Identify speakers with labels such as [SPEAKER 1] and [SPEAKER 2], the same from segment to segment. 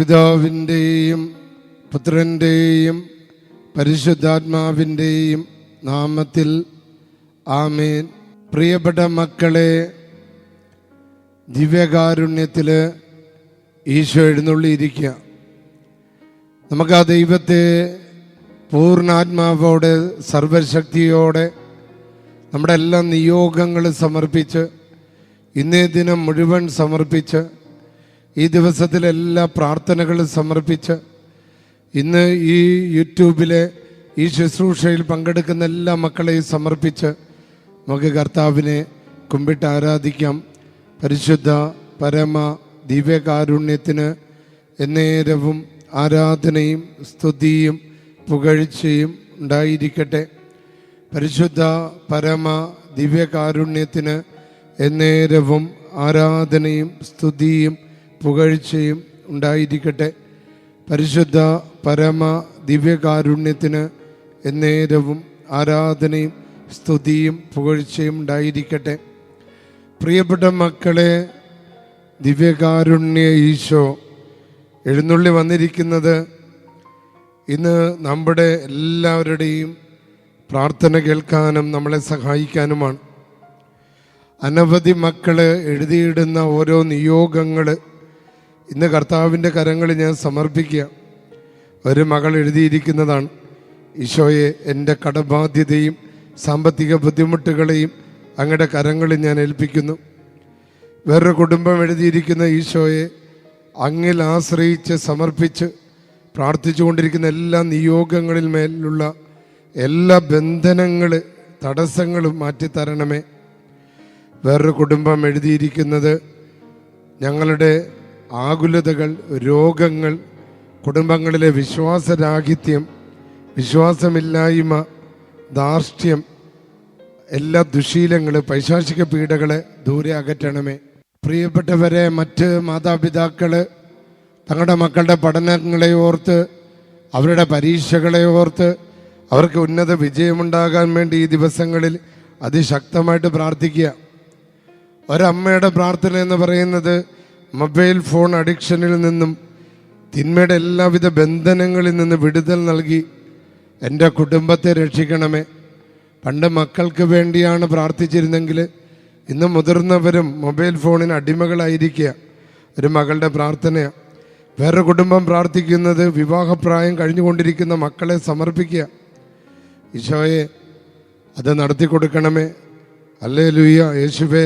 [SPEAKER 1] പിതാവിൻ്റെയും പുത്രൻ്റെയും പരിശുദ്ധാത്മാവിൻ്റെയും നാമത്തിൽ ആമേൻ. പ്രിയപ്പെട്ട മക്കളെ, ദിവ്യകാരുണ്യത്തിൽ ഈശോ എഴുന്നള്ളിയിരിക്കുക. നമുക്ക് ആ ദൈവത്തെ പൂർണ്ണാത്മാവോടെ സർവശക്തിയോടെ നമ്മുടെ എല്ലാ നിയോഗങ്ങളും സമർപ്പിച്ച് ഇന്നേ ദിനം മുഴുവൻ സമർപ്പിച്ച് ഈ ദിവസത്തിലെ എല്ലാ പ്രാർത്ഥനകളും സമർപ്പിച്ച് ഇന്ന് ഈ യൂട്യൂബിലെ ഈ ശുശ്രൂഷയിൽ പങ്കെടുക്കുന്ന എല്ലാ മക്കളെയും സമർപ്പിച്ച് നമുക്ക് കർത്താവിനെ കുമ്പിട്ട് ആരാധിക്കാം. പരിശുദ്ധ പരമ ദിവ്യകാരുണ്യത്തിന് എന്നേരവും ആരാധനയും സ്തുതിയും പുകഴ്ചയും ഉണ്ടായിരിക്കട്ടെ. പരിശുദ്ധ പരമ ദിവ്യകാരുണ്യത്തിന് എന്നേരവും ആരാധനയും സ്തുതിയും പുകഴ്ചയും ഉണ്ടായിരിക്കട്ടെ. പരിശുദ്ധ പരമ ദിവ്യകാരുണ്യത്തിന് എന്നേരവും ആരാധനയും സ്തുതിയും പുകഴ്ചയും ഉണ്ടായിരിക്കട്ടെ. പ്രിയപ്പെട്ട മക്കളെ, ദിവ്യകാരുണ്യ ഈശോ എഴുന്നള്ളി വന്നിരിക്കുന്നത് ഇന്ന് നമ്മുടെ എല്ലാവരുടെയും പ്രാർത്ഥന കേൾക്കാനും നമ്മളെ സഹായിക്കാനുമാണ്. അനവധി മക്കള് എഴുതിയിടുന്ന ഓരോ നിയോഗങ്ങൾ ഇന്ന് കർത്താവിൻ്റെ കരങ്ങളിൽ ഞാൻ സമർപ്പിക്കുക. ഒരു മകൾ എഴുതിയിരിക്കുന്നതാണ്: ഈശോയെ, എൻ്റെ കടബാധ്യതയും സാമ്പത്തിക ബുദ്ധിമുട്ടുകളെയും അങ്ങയുടെ കരങ്ങളിൽ ഞാൻ ഏൽപ്പിക്കുന്നു. വേറൊരു കുടുംബം എഴുതിയിരിക്കുന്ന: ഈശോയെ, അങ്ങിൽ ആശ്രയിച്ച് സമർപ്പിച്ച് പ്രാർത്ഥിച്ചുകൊണ്ടിരിക്കുന്ന എല്ലാ നിയോഗങ്ങളിൽ മേലുള്ള എല്ലാ ബന്ധനങ്ങൾ തടസ്സങ്ങളും മാറ്റിത്തരണമേ. വേറൊരു കുടുംബം എഴുതിയിരിക്കുന്നത്: ഞങ്ങളുടെ ആകുലതകൾ, രോഗങ്ങൾ, കുടുംബങ്ങളിലെ വിശ്വാസരാഹിത്യം, വിശ്വാസമില്ലായ്മ, ധാർഷ്ട്യം, എല്ലാ ദുശീലങ്ങൾ, പൈശാചിക പീഡകളെ ദൂരെ അകറ്റണമേ. പ്രിയപ്പെട്ടവരെ, മറ്റ് മാതാപിതാക്കള് തങ്ങളുടെ മക്കളുടെ പഠനങ്ങളെ ഓർത്ത്, അവരുടെ പരീക്ഷകളെ ഓർത്ത് അവർക്ക് ഉന്നത വിജയമുണ്ടാകാൻ വേണ്ടി ഈ ദിവസങ്ങളിൽ അതിശക്തമായിട്ട് പ്രാർത്ഥിക്കുക. ഒരമ്മയുടെ പ്രാർത്ഥന എന്ന് പറയുന്നത് മൊബൈൽ ഫോൺ അഡിക്ഷനിൽ നിന്നും തിന്മയുടെ എല്ലാവിധ ബന്ധനങ്ങളിൽ നിന്ന് വിടുതൽ നൽകി എൻ്റെ കുടുംബത്തെ രക്ഷിക്കണമേ. പണ്ട് മക്കൾക്ക് വേണ്ടിയാണ് പ്രാർത്ഥിച്ചിരുന്നെങ്കിൽ ഇന്ന് മുതിർന്നവരും മൊബൈൽ ഫോണിന് അടിമകളായിരിക്കുക. ഒരു മകളുടെ പ്രാർത്ഥനയാണ്. വേറെ കുടുംബം പ്രാർത്ഥിക്കുന്നത് വിവാഹപ്രായം കഴിഞ്ഞുകൊണ്ടിരിക്കുന്ന മക്കളെ സമർപ്പിക്കുക. ഈശോയെ, അത് നടത്തി കൊടുക്കണമേ. ഹല്ലേലൂയ. യേശുവേ,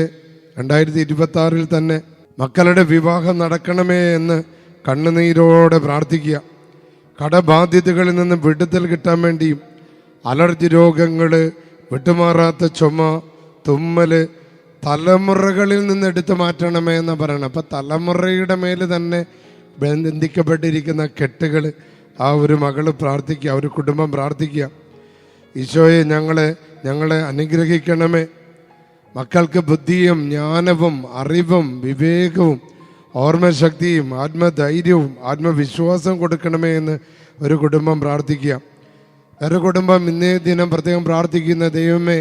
[SPEAKER 1] 2026 തന്നെ മക്കളുടെ വിവാഹം നടക്കണമേ എന്ന് കണ്ണുനീരോടെ പ്രാർത്ഥിക്കുക. കടബാധ്യതകളിൽ നിന്ന് വിടുതൽ കിട്ടാൻ വേണ്ടിയും, അലർജി രോഗങ്ങൾ, വിട്ടുമാറാത്ത ചുമ, തുമ്മൽ, തലമുറകളിൽ നിന്ന് എടുത്തു മാറ്റണമേ എന്ന് പറയണം. അപ്പം തലമുറയുടെ മേൽ തന്നെ ബന്ധിക്കപ്പെട്ടിരിക്കുന്ന കെട്ടുകൾ ആ ഒരു മകള് പ്രാർത്ഥിക്കുക, ഒരു കുടുംബം പ്രാർത്ഥിക്കുക. ഈശോയെ, ഞങ്ങളെ അനുഗ്രഹിക്കണമേ. മക്കൾക്ക് ബുദ്ധിയും ജ്ഞാനവും അറിവും വിവേകവും ഓർമ്മശക്തിയും ആത്മധൈര്യവും ആത്മവിശ്വാസവും കൊടുക്കണമേ എന്ന് ഒരു കുടുംബം പ്രാർത്ഥിക്കുക. ഒരു കുടുംബം ഇന്നേ ദിനം പ്രത്യേകം പ്രാർത്ഥിക്കുന്ന: ദൈവമേ,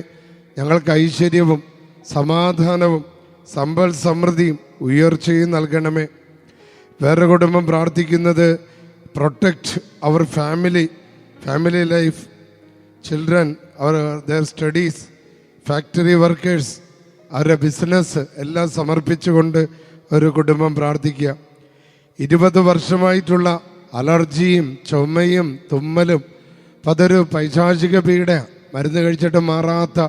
[SPEAKER 1] ഞങ്ങൾക്ക് ഐശ്വര്യവും സമാധാനവും സമ്പൽ സമൃദ്ധിയും ഉയർച്ചയും നൽകണമേ. വേറെ കുടുംബം പ്രാർത്ഥിക്കുന്നത്: protect our family life, children, their studies, factory workers, അവരുടെ ബിസിനസ് എല്ലാം സമർപ്പിച്ചുകൊണ്ട് ഒരു കുടുംബം പ്രാർത്ഥിക്കുക. 20 വർഷമായിട്ടുള്ള അലർജിയും ചുമയും തുമ്മലും, അതൊരു പൈശാചിക പീഡ, മരുന്ന് കഴിച്ചിട്ട് മാറാത്ത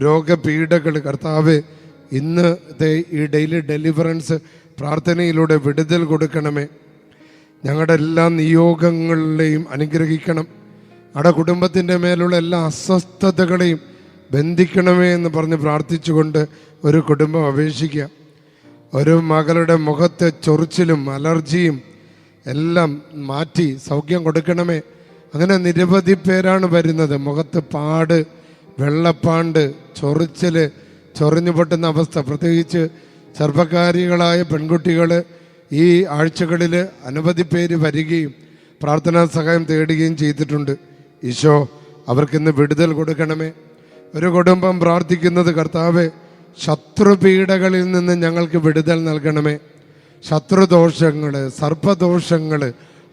[SPEAKER 1] രോഗപീഠകൾ, കർത്താവ് ഇന്ന് ഈ ഡെയിലി ഡെലിവറൻസ് പ്രാർത്ഥനയിലൂടെ വിടുതൽ കൊടുക്കണമേ. ഞങ്ങളുടെ എല്ലാ നിയോഗങ്ങളെയും അനുഗ്രഹിക്കണം. നമ്മുടെ കുടുംബത്തിൻ്റെ മേലുള്ള എല്ലാ അസ്വസ്ഥതകളെയും ബന്ധിക്കണമേ എന്ന് പറഞ്ഞ് പ്രാർത്ഥിച്ചുകൊണ്ട് ഒരു കുടുംബം അപേക്ഷിക്കുക. ഒരു മകളുടെ മുഖത്തെ ചൊറിച്ചിലും അലർജിയും എല്ലാം മാറ്റി സൗഖ്യം കൊടുക്കണമേ. അങ്ങനെ നിരവധി പേരാണ് വരുന്നത്. മുഖത്ത് പാട്, വെള്ളപ്പാണ്ട്, ചൊറിച്ചൽ, ചൊറിഞ്ഞു പൊട്ടുന്ന അവസ്ഥ. പ്രത്യേകിച്ച് ചെറുപ്പക്കാരികളായ പെൺകുട്ടികൾ ഈ ആഴ്ചകളിൽ അനവധി പേര് വരികയും പ്രാർത്ഥനാ സഹായം തേടുകയും ചെയ്തിട്ടുണ്ട്. ഈശോ അവർക്കിന്ന് വിടുതൽ കൊടുക്കണമേ. ഒരു കുടുംബം പ്രാർത്ഥിക്കുന്നത്: കർത്താവേ, ശത്രുപീഡകളിൽ നിന്ന് ഞങ്ങൾക്ക് വിടുതൽ നൽകണമേ. ശത്രുദോഷങ്ങൾ, സർപ്പദോഷങ്ങൾ,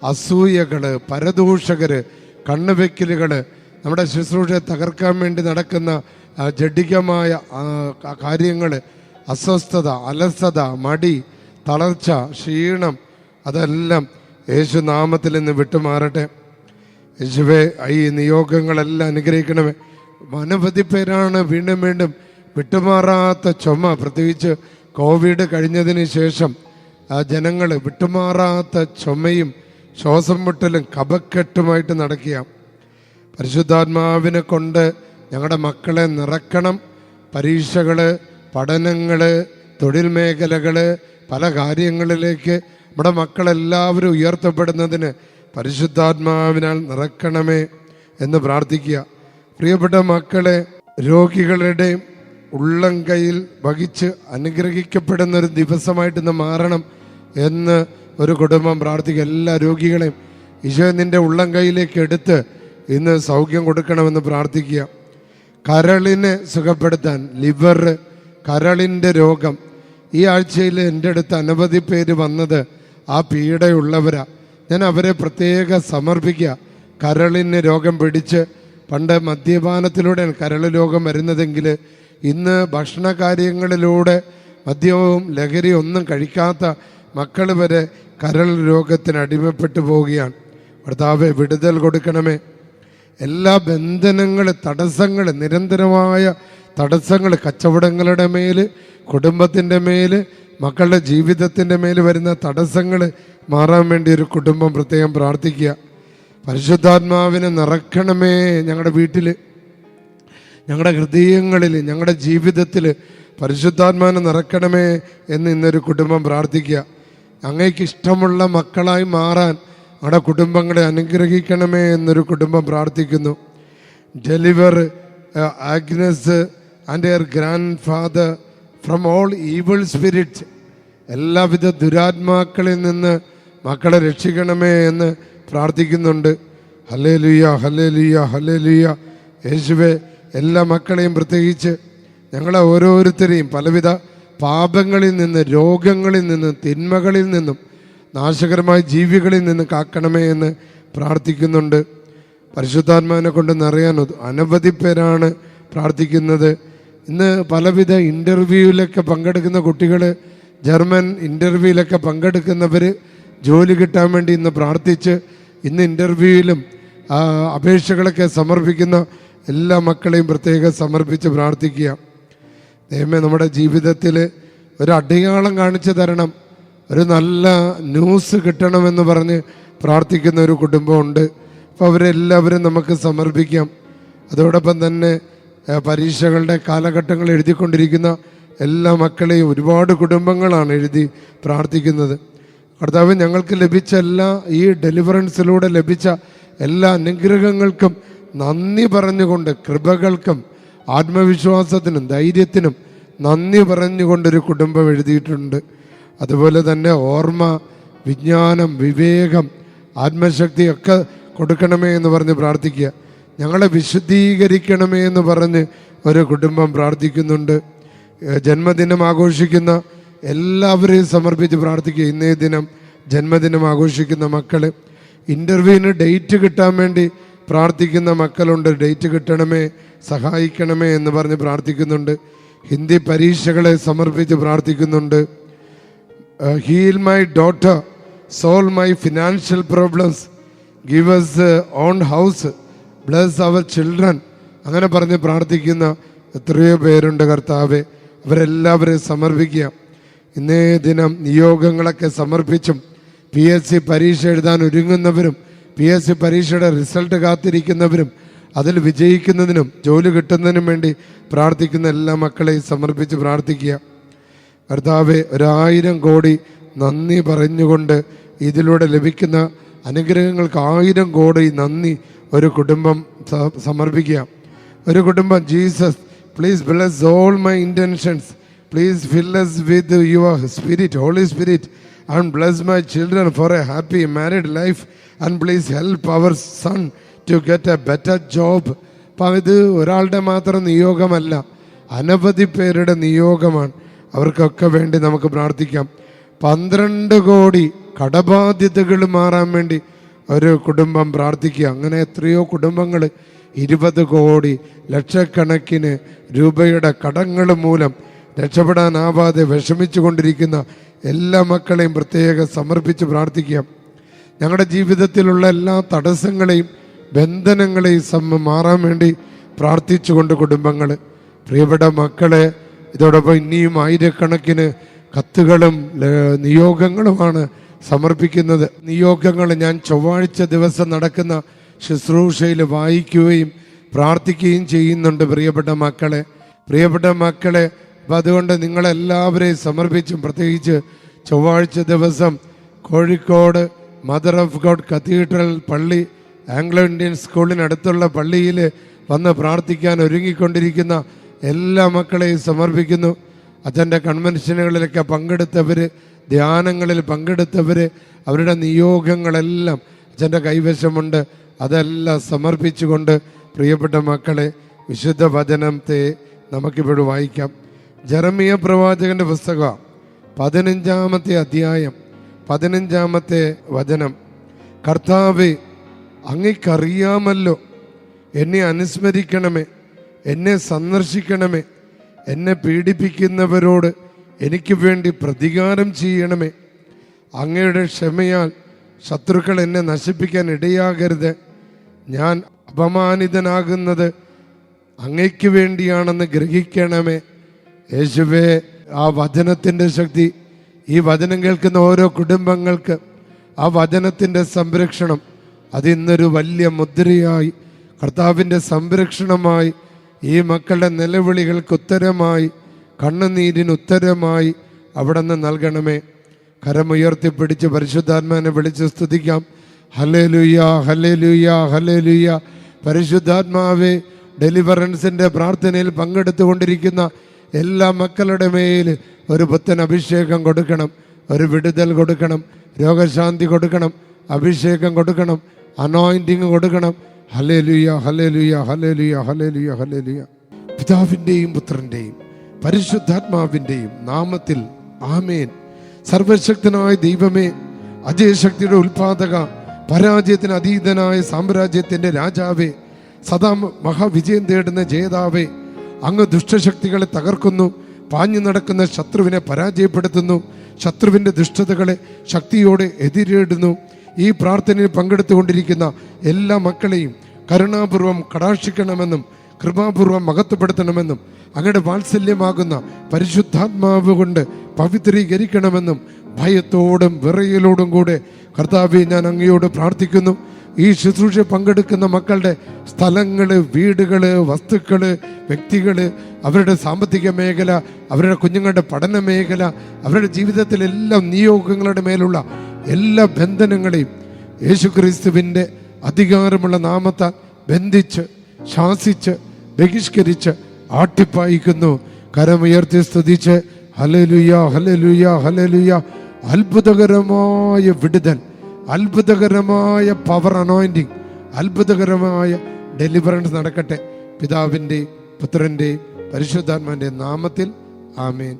[SPEAKER 1] അസൂയകൾ, പരദൂഷകർ, കണ്ണുവെക്കലുകൾ, നമ്മുടെ ശുശ്രൂഷയെ തകർക്കാൻ വേണ്ടി നടക്കുന്ന ജഡികമായ കാര്യങ്ങൾ, അസ്വസ്ഥത, അലസത, മടി, തളർച്ച, ക്ഷീണം, അതെല്ലാം യേശു നാമത്തിൽ നിന്ന് വിട്ടുമാറട്ടെ. യേശുവേ, ഈ നിയോഗങ്ങളെല്ലാം അനുഗ്രഹിക്കണമേ. അനവധി പേരാണ് വീണ്ടും വീണ്ടും വിട്ടുമാറാത്ത ചുമ, പ്രത്യേകിച്ച് കോവിഡ് കഴിഞ്ഞതിന് ശേഷം ജനങ്ങൾ വിട്ടുമാറാത്ത ചുമയും ശ്വാസം മുട്ടലും കഫക്കെട്ടുമായിട്ട് നടക്കുക. പരിശുദ്ധാത്മാവിനെ കൊണ്ട് ഞങ്ങളുടെ മക്കളെ നിറക്കണം. പരീക്ഷകൾ, പഠനങ്ങൾ, തൊഴിൽ മേഖലകൾ, പല കാര്യങ്ങളിലേക്ക് നമ്മുടെ മക്കളെല്ലാവരും ഉയർത്തപ്പെടുന്നതിന് പരിശുദ്ധാത്മാവിനാൽ നിറക്കണമേ എന്ന് പ്രാർത്ഥിക്കുക. പ്രിയപ്പെട്ട മക്കളെ, രോഗികളുടെ ഉള്ളം കയ്യിൽ വഹിച്ച് അനുഗ്രഹിക്കപ്പെടുന്ന ഒരു ദിവസമായിട്ട് ഇന്ന് മാറണം എന്ന് ഒരു കുടുംബം പ്രാർത്ഥിക്കുക. എല്ലാ രോഗികളെയും ഈശോ നിന്റെ ഉള്ളം കയ്യിലേക്ക് എടുത്ത് ഇന്ന് സൗഖ്യം കൊടുക്കണമെന്ന് പ്രാർത്ഥിക്കുക. കരളിനെ സുഖപ്പെടുത്താൻ, ലിവർ, കരളിൻ്റെ രോഗം, ഈ ആഴ്ചയിൽ എൻ്റെ അടുത്ത് അനവധി പേര് വന്നത് ആ പീഡയുള്ളവരാ. ഞാൻ അവരെ പ്രത്യേകം സമർപ്പിക്കുക. കരളിന് രോഗം പിടിച്ച്, പണ്ട് മദ്യപാനത്തിലൂടെയാണ് കരൾ രോഗം വരുന്നതെങ്കിൽ ഇന്ന് ഭക്ഷണ കാര്യങ്ങളിലൂടെ മദ്യവും ലഹരിയും ഒന്നും കഴിക്കാത്ത മക്കൾ വരെ കരൾ രോഗത്തിന് അടിമപ്പെട്ടു പോവുകയാണ്. കർത്താവേ, വിടുതൽ കൊടുക്കണമേ. എല്ലാ ബന്ധനങ്ങൾ, തടസ്സങ്ങൾ, നിരന്തരമായ തടസ്സങ്ങൾ, കച്ചവടങ്ങളുടെ മേൽ, കുടുംബത്തിൻ്റെ മേൽ, മക്കളുടെ ജീവിതത്തിൻ്റെ മേൽ വരുന്ന തടസ്സങ്ങൾ മാറാൻ വേണ്ടി ഒരു കുടുംബം പ്രത്യേകം പ്രാർത്ഥിക്കുക. പരിശുദ്ധാത്മാവിനെ നിറക്കണമേ ഞങ്ങളുടെ വീട്ടിൽ, ഞങ്ങളുടെ ഹൃദയങ്ങളിൽ, ഞങ്ങളുടെ ജീവിതത്തിൽ പരിശുദ്ധാത്മാവിനെ നിറക്കണമേ എന്ന് ഇന്നൊരു കുടുംബം പ്രാർത്ഥിക്കുക. അങ്ങേക്ക് ഇഷ്ടമുള്ള മക്കളായി മാറാൻ നമ്മുടെ കുടുംബങ്ങളെ അനുഗ്രഹിക്കണമേ എന്നൊരു കുടുംബം പ്രാർത്ഥിക്കുന്നു. Deliver Agnes and her grand father from all evil spirit, എല്ലാവിധ ദുരാത്മാക്കളിൽ നിന്ന് മക്കളെ രക്ഷിക്കണമേ എന്ന് പ്രാർത്ഥിക്കുന്നുണ്ട്. Hallelujah, hallelujah, hallelujah. യേശുവേ, എല്ലാ മക്കളെയും പ്രത്യേകിച്ച് ഞങ്ങളെ ഓരോരുത്തരെയും പലവിധ പാപങ്ങളിൽ നിന്ന്, രോഗങ്ങളിൽ നിന്ന്, തിന്മകളിൽ നിന്നും, നാശകരമായ ജീവികളിൽ നിന്ന് കാക്കണമേ എന്ന് പ്രാർത്ഥിക്കുന്നുണ്ട്. പരിശുദ്ധാത്മാവിനെ കൊണ്ട് നിറയാൻ അനവധി പേരാണ് പ്രാർത്ഥിക്കുന്നത്. ഇന്ന് പലവിധ ഇൻ്റർവ്യൂവിലൊക്കെ പങ്കെടുക്കുന്ന കുട്ടികൾ, ജർമ്മൻ ഇൻ്റർവ്യൂവിലൊക്കെ പങ്കെടുക്കുന്നവർ ജോലി കിട്ടാൻ വേണ്ടി ഇന്ന് പ്രാർത്ഥിച്ച്, ഇന്ന് ഇൻ്റർവ്യൂവിലും അപേക്ഷകളൊക്കെ സമർപ്പിക്കുന്ന എല്ലാ മക്കളെയും പ്രത്യേകം സമർപ്പിച്ച് പ്രാർത്ഥിക്കുക. ദൈവമേ, നമ്മുടെ ജീവിതത്തിൽ ഒരു അടയാളം കാണിച്ചു തരണം, ഒരു നല്ല ന്യൂസ് കിട്ടണമെന്ന് പറഞ്ഞ് പ്രാർത്ഥിക്കുന്ന ഒരു കുടുംബമുണ്ട്. അപ്പോൾ അവരെല്ലാവരും നമുക്ക് സമർപ്പിക്കാം. അതോടൊപ്പം തന്നെ പരീക്ഷകളുടെ കാലഘട്ടങ്ങൾ എഴുതിക്കൊണ്ടിരിക്കുന്ന എല്ലാ മക്കളെയും ഒരുപാട് കുടുംബങ്ങളാണ് എഴുതി പ്രാർത്ഥിക്കുന്നത്. കർത്താവ്, ഞങ്ങൾക്ക് ലഭിച്ച എല്ലാ ഈ ഡെലിവറൻസിലൂടെ ലഭിച്ച എല്ലാ അനുഗ്രഹങ്ങൾക്കും നന്ദി പറഞ്ഞുകൊണ്ട്, കൃപകൾക്കും ആത്മവിശ്വാസത്തിനും ധൈര്യത്തിനും നന്ദി പറഞ്ഞുകൊണ്ടൊരു കുടുംബം എഴുതിയിട്ടുണ്ട്. അതുപോലെ തന്നെ ഓർമ്മ, വിജ്ഞാനം, വിവേകം, ആത്മശക്തിയൊക്കെ കൊടുക്കണമേ എന്ന് പറഞ്ഞ് പ്രാർത്ഥിക്കുക. ഞങ്ങളെ വിശുദ്ധീകരിക്കണമേ എന്ന് പറഞ്ഞ് ഒരു കുടുംബം പ്രാർത്ഥിക്കുന്നുണ്ട്. ജന്മദിനം ആഘോഷിക്കുന്ന എല്ലാവരെയും സമർപ്പിച്ച് പ്രാർത്ഥിക്കുക. ഇന്നേ ദിനം ജന്മദിനം ആഘോഷിക്കുന്ന മക്കൾ, ഇൻ്റർവ്യൂവിന് ഡേറ്റ് കിട്ടാൻ വേണ്ടി പ്രാർത്ഥിക്കുന്ന മക്കളുണ്ട്. ഡേറ്റ് കിട്ടണമേ, സഹായിക്കണമേ എന്ന് പറഞ്ഞ് പ്രാർത്ഥിക്കുന്നുണ്ട്. ഹിന്ദി പരീക്ഷകളെ സമർപ്പിച്ച് പ്രാർത്ഥിക്കുന്നുണ്ട്. Heal my daughter, solve my financial problems, give us own house, bless our children, അങ്ങനെ പറഞ്ഞ് പ്രാർത്ഥിക്കുന്ന എത്രയോ പേരുണ്ട്. കർത്താവെ, അവരെല്ലാവരെയും സമർപ്പിക്കുക. ഇന്നേ ദിനം നിയോഗങ്ങളൊക്കെ സമർപ്പിച്ചും PSC പരീക്ഷ എഴുതാൻ ഒരുങ്ങുന്നവരും, PSC പരീക്ഷയുടെ റിസൾട്ട് കാത്തിരിക്കുന്നവരും, അതിൽ വിജയിക്കുന്നതിനും ജോലി കിട്ടുന്നതിനും വേണ്ടി പ്രാർത്ഥിക്കുന്ന എല്ലാ മക്കളെയും സമർപ്പിച്ച് പ്രാർത്ഥിക്കുക. കർത്താവെ, 1000 കോടി നന്ദി പറഞ്ഞുകൊണ്ട് ഇതിലൂടെ ലഭിക്കുന്ന അനുഗ്രഹങ്ങൾക്ക് 1000 കോടി നന്ദി ഒരു കുടുംബം സമർപ്പിക്കുക. ഒരു കുടുംബം, Jesus please bless all my intentions, please fill us with your spirit, Holy Spirit, and bless my children for a happy married life, and please help our son to get a better job. അപ്പം ഇത് ഒരാളുടെ മാത്രം നിയോഗമല്ല, അനവധി പേരുടെ നിയോഗമാണ്. അവർക്കൊക്കെ വേണ്ടി നമുക്ക് പ്രാർത്ഥിക്കാം. 12 കോടി കടബാധ്യതകൾ മാറാൻ വേണ്ടി ഒരു കുടുംബം പ്രാർത്ഥിക്കുക. അങ്ങനെ എത്രയോ കുടുംബങ്ങൾ 20 കോടി ലക്ഷക്കണക്കിന് രൂപയുടെ കടങ്ങൾ മൂലം രക്ഷപ്പെടാനാവാതെ വിഷമിച്ചു കൊണ്ടിരിക്കുന്ന എല്ലാ മക്കളെയും പ്രത്യേകം സമർപ്പിച്ച് പ്രാർത്ഥിക്കുക. ഞങ്ങളുടെ ജീവിതത്തിലുള്ള എല്ലാ തടസ്സങ്ങളെയും ബന്ധനങ്ങളെയും മാറാൻ വേണ്ടി പ്രാർത്ഥിച്ചുകൊണ്ട് കുടുംബങ്ങൾ, പ്രിയപ്പെട്ട മക്കളെ, ഇതോടൊപ്പം ഇനിയും ആയിരക്കണക്കിന് കത്തുകളും നിയോഗങ്ങളുമാണ് സമർപ്പിക്കുന്നത്. നിയോഗങ്ങൾ ഞാൻ ചൊവ്വാഴ്ച ദിവസം നടക്കുന്ന ശുശ്രൂഷയിൽ വായിക്കുകയും പ്രാർത്ഥിക്കുകയും ചെയ്യുന്നുണ്ട്. പ്രിയപ്പെട്ട മക്കളെ അപ്പം അതുകൊണ്ട് നിങ്ങളെല്ലാവരെയും സമർപ്പിച്ചും, പ്രത്യേകിച്ച് ചൊവ്വാഴ്ച ദിവസം Kozhikode mother of God cathedral പള്ളി, ആംഗ്ലോ ഇന്ത്യൻ സ്കൂളിനടുത്തുള്ള പള്ളിയിൽ വന്ന് പ്രാർത്ഥിക്കാൻ ഒരുങ്ങിക്കൊണ്ടിരിക്കുന്ന എല്ലാ മക്കളെയും സമർപ്പിക്കുന്നു. അച്ഛൻ്റെ കൺവെൻഷനുകളിലൊക്കെ പങ്കെടുത്തവർ, ധ്യാനങ്ങളിൽ പങ്കെടുത്തവർ, അവരുടെ നിയോഗങ്ങളെല്ലാം അച്ഛൻ്റെ കൈവശമുണ്ട്. അതെല്ലാം സമർപ്പിച്ചുകൊണ്ട് പ്രിയപ്പെട്ട മക്കളെ, വിശുദ്ധ വചനത്തെ നമുക്കിവിടെ വായിക്കാം. ജെറമിയ പ്രവാചകന്റെ പുസ്തകം 15-ാമത്തെ അധ്യായം 15-ാമത്തെ വചനം. കർത്താവേ, അങ്ങയ്ക്കറിയാമല്ലോ, എന്നെ അനുസ്മരിക്കണമേ, എന്നെ സന്ദർശിക്കണമേ, എന്നെ പീഡിപ്പിക്കുന്നവരോട് എനിക്ക് വേണ്ടി പ്രതികാരം ചെയ്യണമേ. അങ്ങയുടെ ക്ഷമയാൽ ശത്രുക്കൾ എന്നെ നശിപ്പിക്കാൻ ഇടയാകരുത്. ഞാൻ അപമാനിതനാകുന്നത് അങ്ങയ്ക്ക് വേണ്ടിയാണെന്ന് ഗ്രഹിക്കണമേ. യേശുവേ, ആ വചനത്തിൻ്റെ ശക്തി ഈ വചനം കേൾക്കുന്ന ഓരോ കുടുംബങ്ങൾക്ക്, ആ വചനത്തിൻ്റെ സംരക്ഷണം അതിന്നൊരു വലിയ മുദ്രയായി, കർത്താവിൻ്റെ സംരക്ഷണമായി, ഈ മക്കളുടെ നിലവിളികൾക്ക് ഉത്തരമായി, കണ്ണുനീരിന് ഉത്തരമായി അവിടെ നിന്ന് നൽകണമേ. കരമുയർത്തിപ്പിടിച്ച് പരിശുദ്ധാത്മാവിനെ വിളിച്ച് സ്തുതിക്കാം. Hallelujah, hallelujah, hallelujah. പരിശുദ്ധാത്മാവേ, ഡെലിവറൻസിൻ്റെ പ്രാർത്ഥനയിൽ പങ്കെടുത്തുകൊണ്ടിരിക്കുന്ന എല്ലാ മക്കളുടെ മേൽ ഒരു പുത്തൻ അഭിഷേകം കൊടുക്കണം, ഒരു വിടുതൽ കൊടുക്കണം, രോഗശാന്തി കൊടുക്കണം, അഭിഷേകം കൊടുക്കണം, അനോയിന്റിങ് കൊടുക്കണം. Hallelujah, hallelujah, hallelujah, hallelujah, hallelujah. പിതാവിൻ്റെയും പുത്രൻ്റെയും പരിശുദ്ധാത്മാവിൻ്റെയും നാമത്തിൽ ആമേൻ. സർവശക്തനായ ദൈവമേ, അജയശക്തിയുടെ ഉൽപാദക, പരാജയത്തിന് അതീതനായ സാമ്രാജ്യത്തിൻ്റെ രാജാവേ, സദാ മഹാവിജയം തേടുന്ന ജേതാവേ, അങ്ങ് ദുഷ്ടശക്തികളെ തകർക്കുന്നു, പാഞ്ഞു നടക്കുന്ന ശത്രുവിനെ പരാജയപ്പെടുത്തുന്നു, ശത്രുവിൻ്റെ ദുഷ്ടതകളെ ശക്തിയോടെ എതിരിടുന്നു. ഈ പ്രാർത്ഥനയിൽ പങ്കെടുത്തുകൊണ്ടിരിക്കുന്ന എല്ലാ മക്കളെയും കരുണാപൂർവം കടാക്ഷിക്കണമെന്നും കൃപാപൂർവം മഹത്വപ്പെടുത്തണമെന്നും അങ്ങയുടെ വാത്സല്യമാകുന്ന പരിശുദ്ധാത്മാവ് കൊണ്ട് പവിത്രീകരിക്കണമെന്നും ഭയത്തോടും വിറയലോടും കൂടെ കർത്താവേ, ഞാൻ അങ്ങയോട് പ്രാർത്ഥിക്കുന്നു. ഈ ശുശ്രൂഷ പങ്കെടുക്കുന്ന മക്കളുടെ സ്ഥലങ്ങൾ, വീടുകൾ, വസ്തുക്കൾ, വ്യക്തികൾ, അവരുടെ സാമ്പത്തിക മേഖല, അവരുടെ കുഞ്ഞുങ്ങളുടെ പഠന മേഖല, അവരുടെ ജീവിതത്തിലെല്ലാം നിയോഗങ്ങളുടെ മേലുള്ള എല്ലാ ബന്ധനങ്ങളെയും യേശുക്രിസ്തുവിൻ്റെ അധികാരമുള്ള നാമത്താൽ ബന്ധിച്ച്, ശാസിച്ച്, ബഹിഷ്കരിച്ച് ആട്ടിപ്പായിക്കുന്നു. കരമുയർത്തി സ്തുതിച്ച് ഹല്ലേലൂയ, ഹല്ലേലൂയ, ഹല്ലേലൂയ. അത്ഭുതകരമായ വിടുതൽ, അത്ഭുതകരമായ പവർ അനോയിന്റിങ്, അത്ഭുതകരമായ ഡെലിവറൻസ് നടക്കട്ടെ. പിതാവിൻ്റെയും പുത്രൻ്റെയും പരിശുദ്ധാത്മാവിൻ്റെ നാമത്തിൽ ആമേൻ.